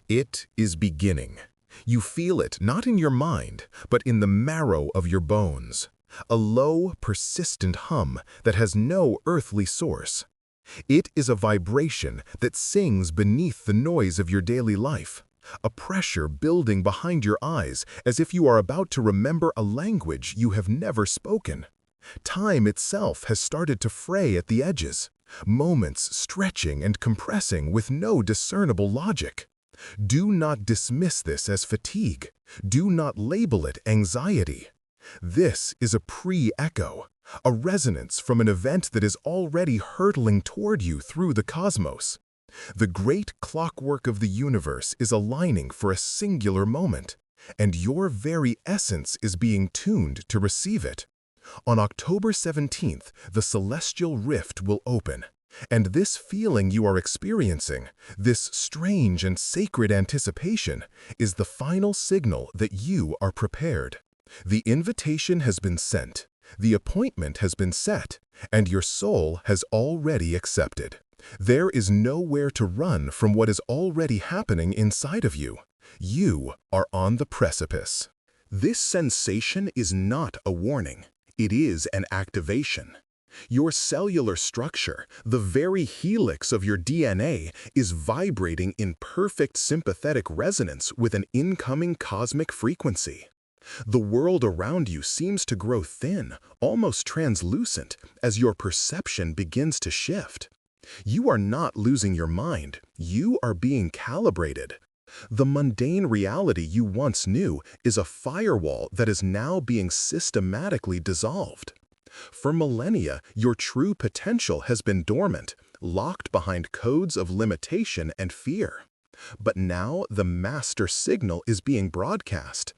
It is beginning. You feel it not in your mind, but in the marrow of your bones. A low, persistent hum that has no earthly source. It is a vibration that sings beneath the noise of your daily life. A pressure building behind your eyes as if you are about to remember a language you have never spoken. Time itself has started to fray at the edges, moments stretching and compressing with no discernible logic. Do not dismiss this as fatigue. Do not label it anxiety. This is a pre-echo, a resonance from an event that is already hurtling toward you through the cosmos. The great clockwork of the universe is aligning for a singular moment, and your very essence is being tuned to receive it. On October 17th, the celestial rift will open, and this feeling you are experiencing, this strange and sacred anticipation, is the final signal that you are prepared. The invitation has been sent, the appointment has been set, and your soul has already accepted. There is nowhere to run from what is already happening inside of you. You are on the precipice. This sensation is not a warning. It is an activation. Your cellular structure, the very helix of your DNA, is vibrating in perfect sympathetic resonance with an incoming cosmic frequency. The world around you seems to grow thin, almost translucent, as your perception begins to shift. You are not losing your mind. You are being calibrated. The mundane reality you once knew is a firewall that is now being systematically dissolved. For millennia, your true potential has been dormant, locked behind codes of limitation and fear. But now the master signal is being broadcast.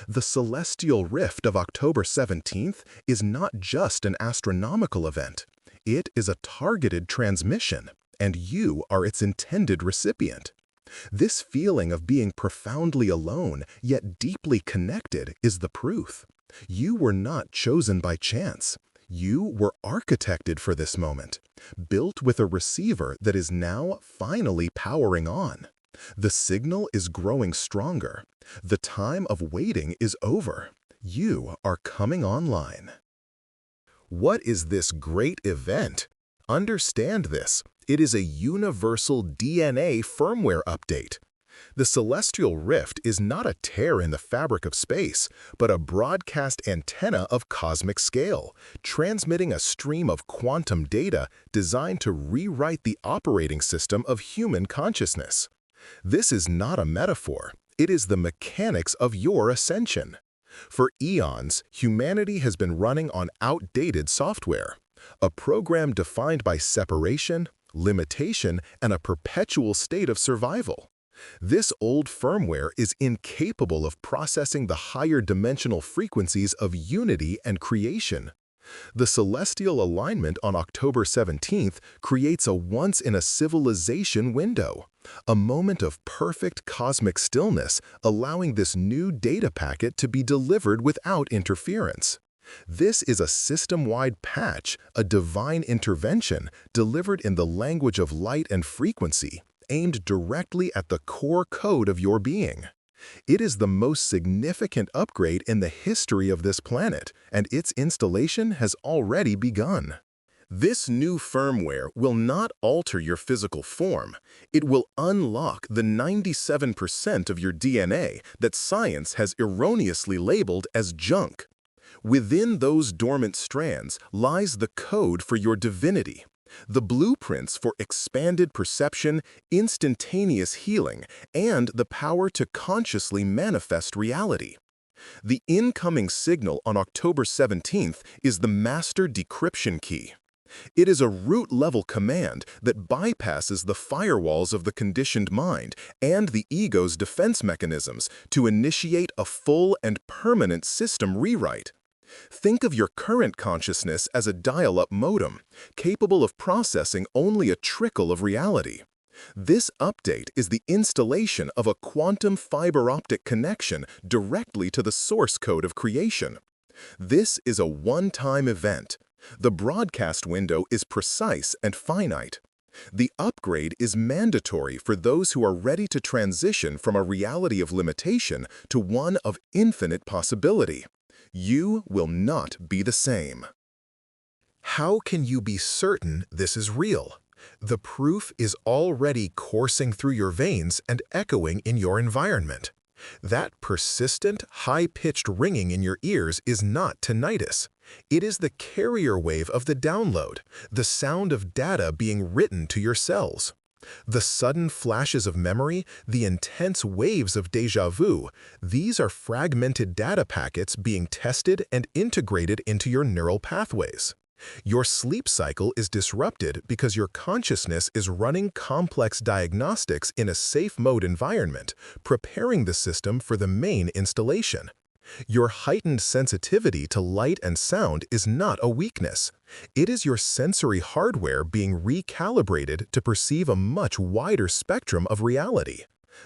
The celestial rift of October 17th is not just an astronomical event. It is a targeted transmission, and you are its intended recipient. This feeling of being profoundly alone, yet deeply connected, is the proof. You were not chosen by chance. You were architected for this moment, built with a receiver that is now finally powering on. The signal is growing stronger. The time of waiting is over. You are coming online. What is this great event? Understand this. It is a universal DNA firmware update. The celestial rift is not a tear in the fabric of space, but a broadcast antenna of cosmic scale, transmitting a stream of quantum data designed to rewrite the operating system of human consciousness. This is not a metaphor. It is the mechanics of your ascension. For eons, humanity has been running on outdated software, a program defined by separation, limitation, and a perpetual state of survival. This old firmware is incapable of processing the higher dimensional frequencies of unity and creation. The celestial alignment on October 17th creates a once-in-a-civilization window, a moment of perfect cosmic stillness, allowing this new data packet to be delivered without interference. This is a system-wide patch, a divine intervention delivered in the language of light and frequency, aimed directly at the core code of your being. It is the most significant upgrade in the history of this planet, and its installation has already begun. This new firmware will not alter your physical form. It will unlock the 97% of your DNA that science has erroneously labeled as junk. Within those dormant strands lies the code for your divinity, the blueprints for expanded perception, instantaneous healing, and the power to consciously manifest reality. The incoming signal on October 17th is the master decryption key. It is a root-level command that bypasses the firewalls of the conditioned mind and the ego's defense mechanisms to initiate a full and permanent system rewrite. Think of your current consciousness as a dial-up modem, capable of processing only a trickle of reality. This update is the installation of a quantum fiber optic connection directly to the source code of creation. This is a one-time event. The broadcast window is precise and finite. The upgrade is mandatory for those who are ready to transition from a reality of limitation to one of infinite possibility. You will not be the same. How can you be certain this is real? The proof is already coursing through your veins and echoing in your environment. That persistent, high-pitched ringing in your ears is not tinnitus. It is the carrier wave of the download, the sound of data being written to your cells. The sudden flashes of memory, the intense waves of déjà vu, these are fragmented data packets being tested and integrated into your neural pathways. Your sleep cycle is disrupted because your consciousness is running complex diagnostics in a safe mode environment, preparing the system for the main installation. Your heightened sensitivity to light and sound is not a weakness. It is your sensory hardware being recalibrated to perceive a much wider spectrum of reality.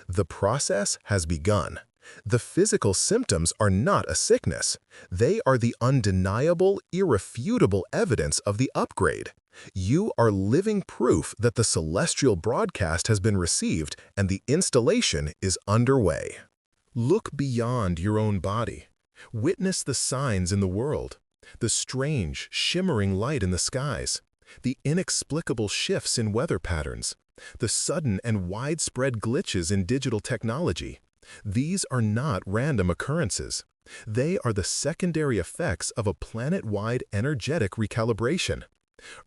The process has begun. The physical symptoms are not a sickness. They are the undeniable, irrefutable evidence of the upgrade. You are living proof that the celestial broadcast has been received and the installation is underway. Look beyond your own body. Witness the signs in the world, the strange, shimmering light in the skies, the inexplicable shifts in weather patterns, the sudden and widespread glitches in digital technology. These are not random occurrences. They are the secondary effects of a planet-wide energetic recalibration.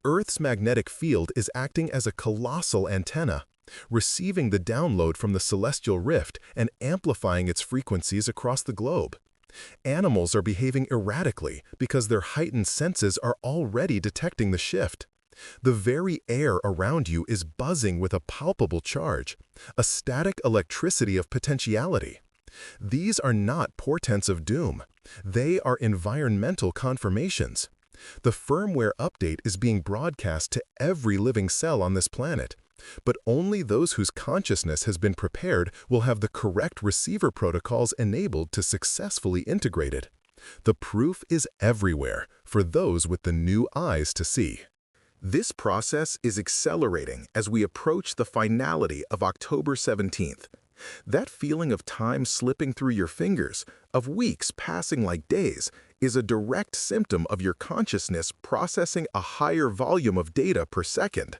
Earth's magnetic field is acting as a colossal antenna, receiving the download from the celestial rift and amplifying its frequencies across the globe. Animals are behaving erratically because their heightened senses are already detecting the shift. The very air around you is buzzing with a palpable charge, a static electricity of potentiality. These are not portents of doom. They are environmental confirmations. The firmware update is being broadcast to every living cell on this planet, but only those whose consciousness has been prepared will have the correct receiver protocols enabled to successfully integrate it. The proof is everywhere for those with the new eyes to see. This process is accelerating as we approach the finality of October 17th. That feeling of time slipping through your fingers, of weeks passing like days, is a direct symptom of your consciousness processing a higher volume of data per second.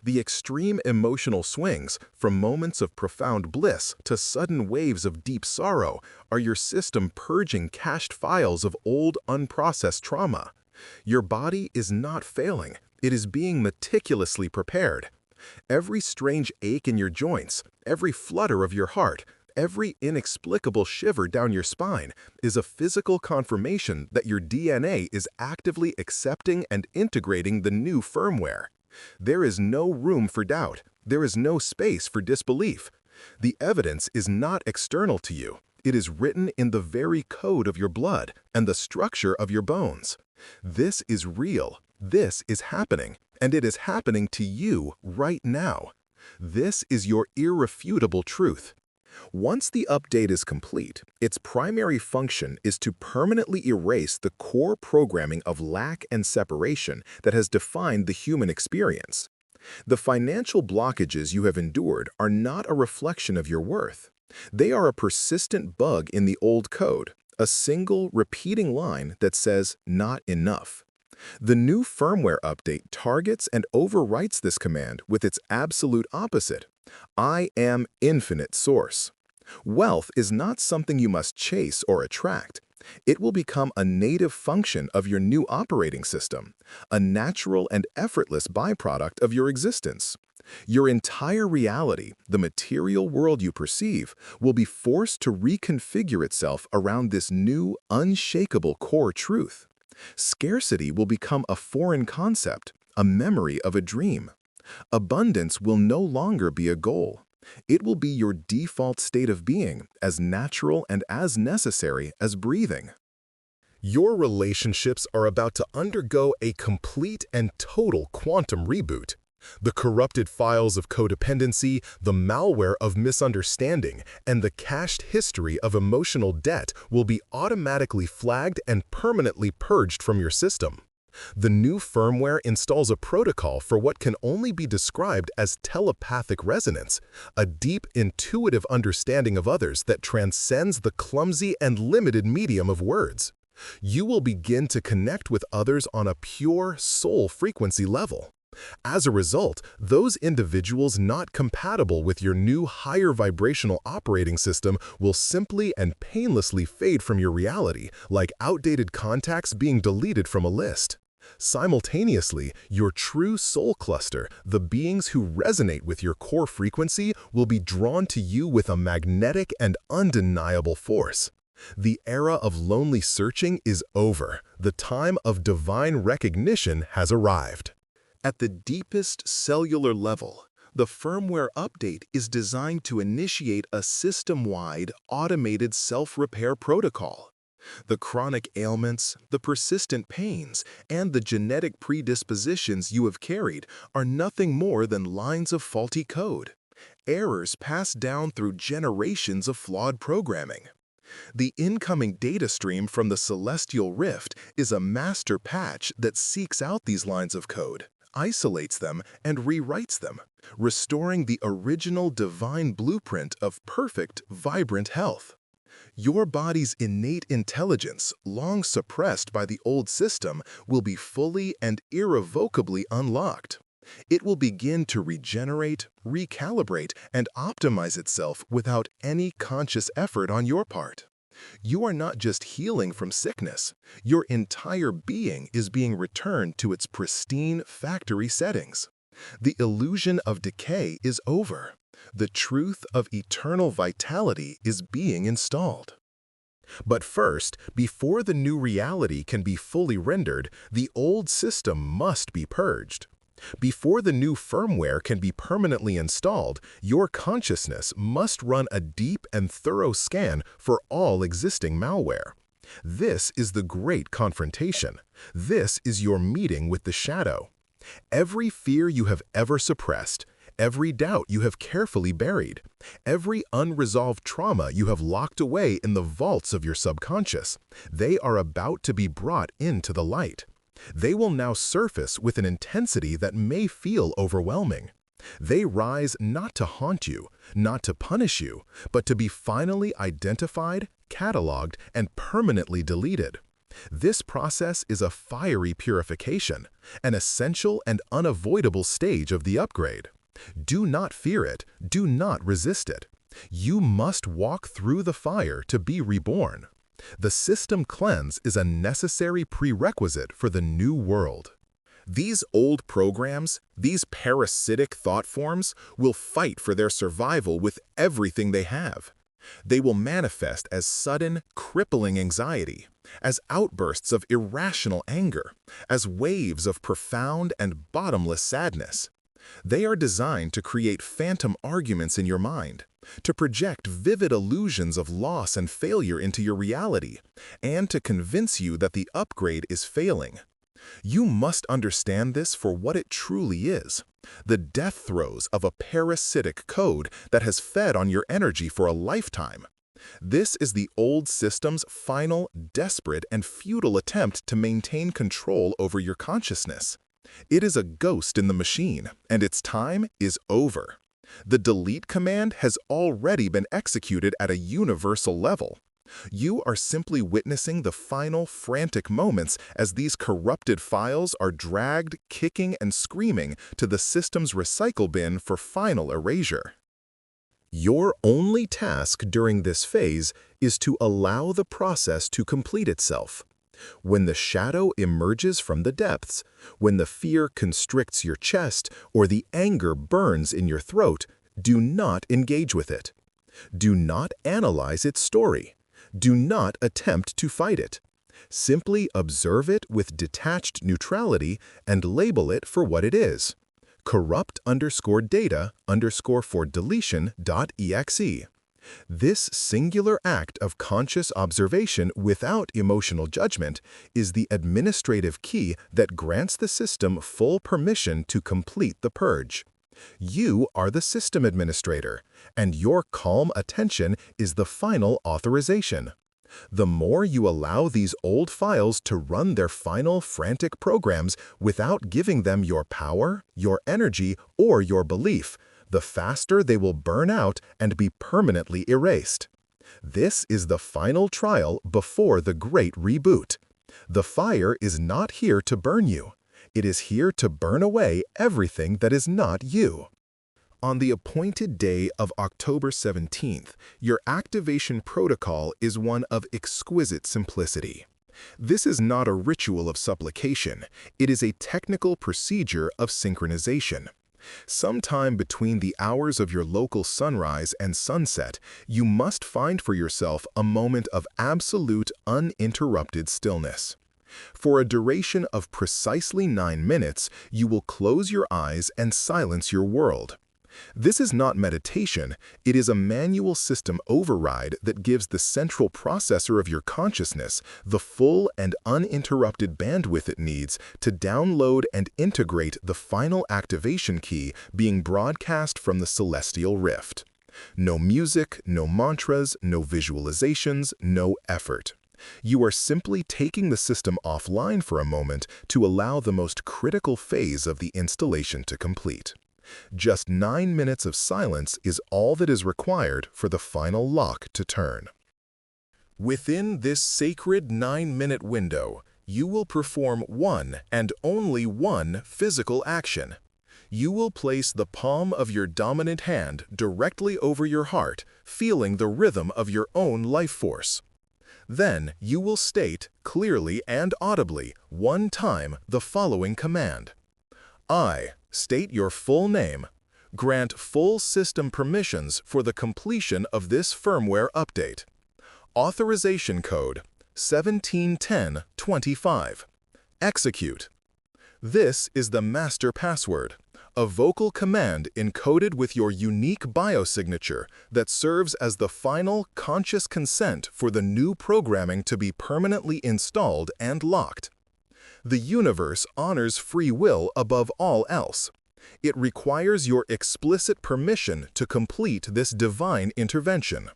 The extreme emotional swings, from moments of profound bliss to sudden waves of deep sorrow, are your system purging cached files of old, unprocessed trauma. Your body is not failing. It is being meticulously prepared. Every strange ache in your joints, every flutter of your heart, every inexplicable shiver down your spine is a physical confirmation that your DNA is actively accepting and integrating the new firmware. There is no room for doubt. There is no space for disbelief. The evidence is not external to you. It is written in the very code of your blood and the structure of your bones. This is real. This is happening, and it is happening to you right now. This is your irrefutable truth. Once the update is complete, its primary function is to permanently erase the core programming of lack and separation that has defined the human experience. The financial blockages you have endured are not a reflection of your worth. They are a persistent bug in the old code, a single, repeating line that says, "not enough." The new firmware update targets and overwrites this command with its absolute opposite: I am infinite source. Wealth is not something you must chase or attract. It will become a native function of your new operating system, a natural and effortless byproduct of your existence. Your entire reality, the material world you perceive, will be forced to reconfigure itself around this new, unshakable core truth. Scarcity will become a foreign concept, a memory of a dream. Abundance will no longer be a goal. It will be your default state of being, as natural and as necessary as breathing. Your relationships are about to undergo a complete and total quantum reboot. The corrupted files of codependency, the malware of misunderstanding, and the cached history of emotional debt will be automatically flagged and permanently purged from your system. The new firmware installs a protocol for what can only be described as telepathic resonance, a deep, intuitive understanding of others that transcends the clumsy and limited medium of words. You will begin to connect with others on a pure soul frequency level. As a result, those individuals not compatible with your new higher vibrational operating system will simply and painlessly fade from your reality, like outdated contacts being deleted from a list. Simultaneously, your true soul cluster, the beings who resonate with your core frequency, will be drawn to you with a magnetic and undeniable force. The era of lonely searching is over. The time of divine recognition has arrived. At the deepest cellular level, the firmware update is designed to initiate a system-wide automated self-repair protocol. The chronic ailments, the persistent pains, and the genetic predispositions you have carried are nothing more than lines of faulty code, errors passed down through generations of flawed programming. The incoming data stream from the celestial rift is a master patch that seeks out these lines of code, isolates them, and rewrites them, restoring the original divine blueprint of perfect, vibrant health. Your body's innate intelligence, long suppressed by the old system, will be fully and irrevocably unlocked. It will begin to regenerate, recalibrate, and optimize itself without any conscious effort on your part. You are not just healing from sickness. Your entire being is being returned to its pristine factory settings. The illusion of decay is over. The truth of eternal vitality is being installed. But first, before the new reality can be fully rendered, the old system must be purged. Before the new firmware can be permanently installed, your consciousness must run a deep and thorough scan for all existing malware. This is the great confrontation. This is your meeting with the shadow. Every fear you have ever suppressed, every doubt you have carefully buried, every unresolved trauma you have locked away in the vaults of your subconscious, they are about to be brought into the light. They will now surface with an intensity that may feel overwhelming. They rise not to haunt you, not to punish you, but to be finally identified, cataloged, and permanently deleted. This process is a fiery purification, an essential and unavoidable stage of the upgrade. Do not fear it, do not resist it. You must walk through the fire to be reborn. The system cleanse is a necessary prerequisite for the new world. These old programs, these parasitic thought forms, will fight for their survival with everything they have. They will manifest as sudden, crippling anxiety, as outbursts of irrational anger, as waves of profound and bottomless sadness. They are designed to create phantom arguments in your mind, to project vivid illusions of loss and failure into your reality, and to convince you that the upgrade is failing. You must understand this for what it truly is, the death throes of a parasitic code that has fed on your energy for a lifetime. This is the old system's final, desperate, and futile attempt to maintain control over your consciousness. It is a ghost in the machine, and its time is over. The delete command has already been executed at a universal level. You are simply witnessing the final frantic moments as these corrupted files are dragged, kicking and screaming to the system's recycle bin for final erasure. Your only task during this phase is to allow the process to complete itself. When the shadow emerges from the depths, when the fear constricts your chest or the anger burns in your throat, do not engage with it. Do not analyze its story. Do not attempt to fight it. Simply observe it with detached neutrality and label it for what it is. corrupt_data_for-deletion.exe. This singular act of conscious observation without emotional judgment is the administrative key that grants the system full permission to complete the purge. You are the system administrator, and your calm attention is the final authorization. The more you allow these old files to run their final frantic programs without giving them your power, your energy, or your belief, the faster they will burn out and be permanently erased. This is the final trial before the great reboot. The fire is not here to burn you. It is here to burn away everything that is not you. On the appointed day of October 17th, your activation protocol is one of exquisite simplicity. This is not a ritual of supplication. It is a technical procedure of synchronization. Sometime between the hours of your local sunrise and sunset, you must find for yourself a moment of absolute, uninterrupted stillness. For a duration of precisely 9 minutes, you will close your eyes and silence your world. This is not meditation, it is a manual system override that gives the central processor of your consciousness the full and uninterrupted bandwidth it needs to download and integrate the final activation key being broadcast from the celestial rift. No music, no mantras, no visualizations, no effort. You are simply taking the system offline for a moment to allow the most critical phase of the installation to complete. Just 9 minutes of silence is all that is required for the final lock to turn. Within this sacred 9-minute window, you will perform one and only one physical action. You will place the palm of your dominant hand directly over your heart, feeling the rhythm of your own life force. Then you will state, clearly and audibly, one time the following command. I state your full name. Grant full system permissions for the completion of this firmware update. Authorization code 171025. Execute. This is the master password, a vocal command encoded with your unique biosignature that serves as the final conscious consent for the new programming to be permanently installed and locked. The universe honors free will above all else. It requires your explicit permission to complete this divine intervention.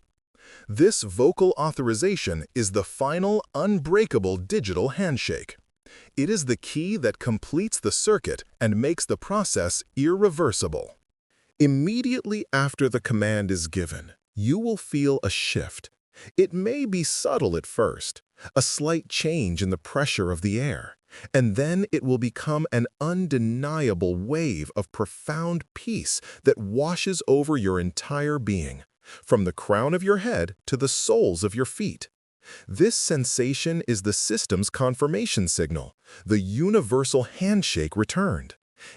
This vocal authorization is the final, unbreakable digital handshake. It is the key that completes the circuit and makes the process irreversible. Immediately after the command is given, you will feel a shift. It may be subtle at first, a slight change in the pressure of the air, and then it will become an undeniable wave of profound peace that washes over your entire being, from the crown of your head to the soles of your feet. This sensation is the system's confirmation signal, the universal handshake returned.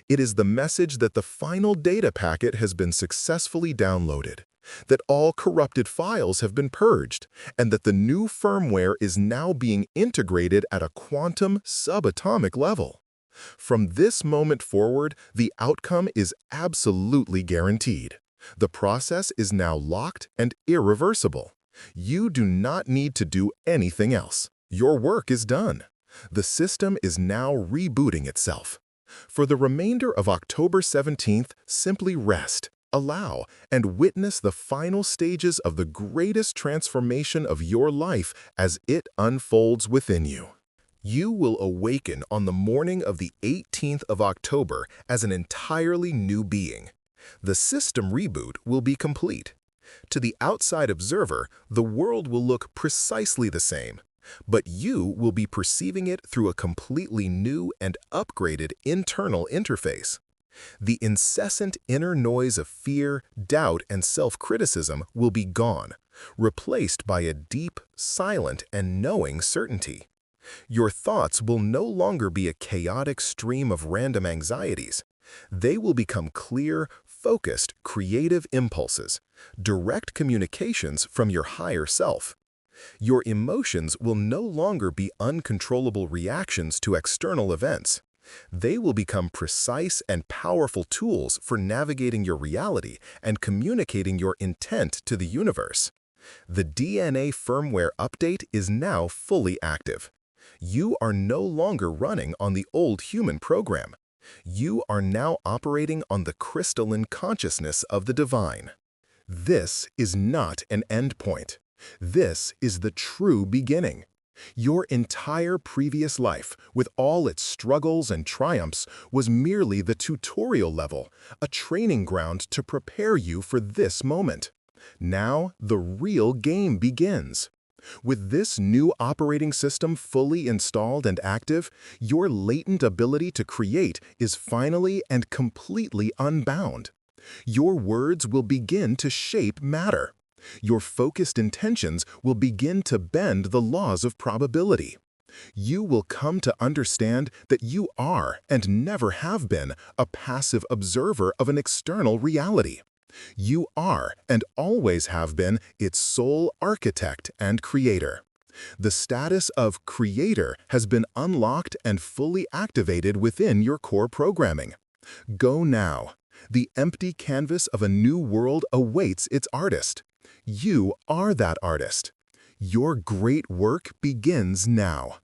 It is the message that the final data packet has been successfully downloaded, that all corrupted files have been purged, and that the new firmware is now being integrated at a quantum subatomic level. From this moment forward, the outcome is absolutely guaranteed. The process is now locked and irreversible. You do not need to do anything else. Your work is done. The system is now rebooting itself. For the remainder of October 17th, simply rest, allow, and witness the final stages of the greatest transformation of your life as it unfolds within you. You will awaken on the morning of the 18th of October as an entirely new being. The system reboot will be complete. To the outside observer, the world will look precisely the same, but you will be perceiving it through a completely new and upgraded internal interface. The incessant inner noise of fear, doubt, and self-criticism will be gone, replaced by a deep, silent, and knowing certainty. Your thoughts will no longer be a chaotic stream of random anxieties. They will become clear, focused, creative impulses, direct communications from your higher self. Your emotions will no longer be uncontrollable reactions to external events. They will become precise and powerful tools for navigating your reality and communicating your intent to the universe. The DNA firmware update is now fully active. You are no longer running on the old human program. You are now operating on the crystalline consciousness of the divine. This is not an endpoint. This is the true beginning. Your entire previous life, with all its struggles and triumphs, was merely the tutorial level, a training ground to prepare you for this moment. Now, the real game begins. With this new operating system fully installed and active, your latent ability to create is finally and completely unbound. Your words will begin to shape matter. Your focused intentions will begin to bend the laws of probability. You will come to understand that you are, and never have been, a passive observer of an external reality. You are, and always have been, its sole architect and creator. The status of creator has been unlocked and fully activated within your core programming. Go now. The empty canvas of a new world awaits its artist. You are that artist. Your great work begins now.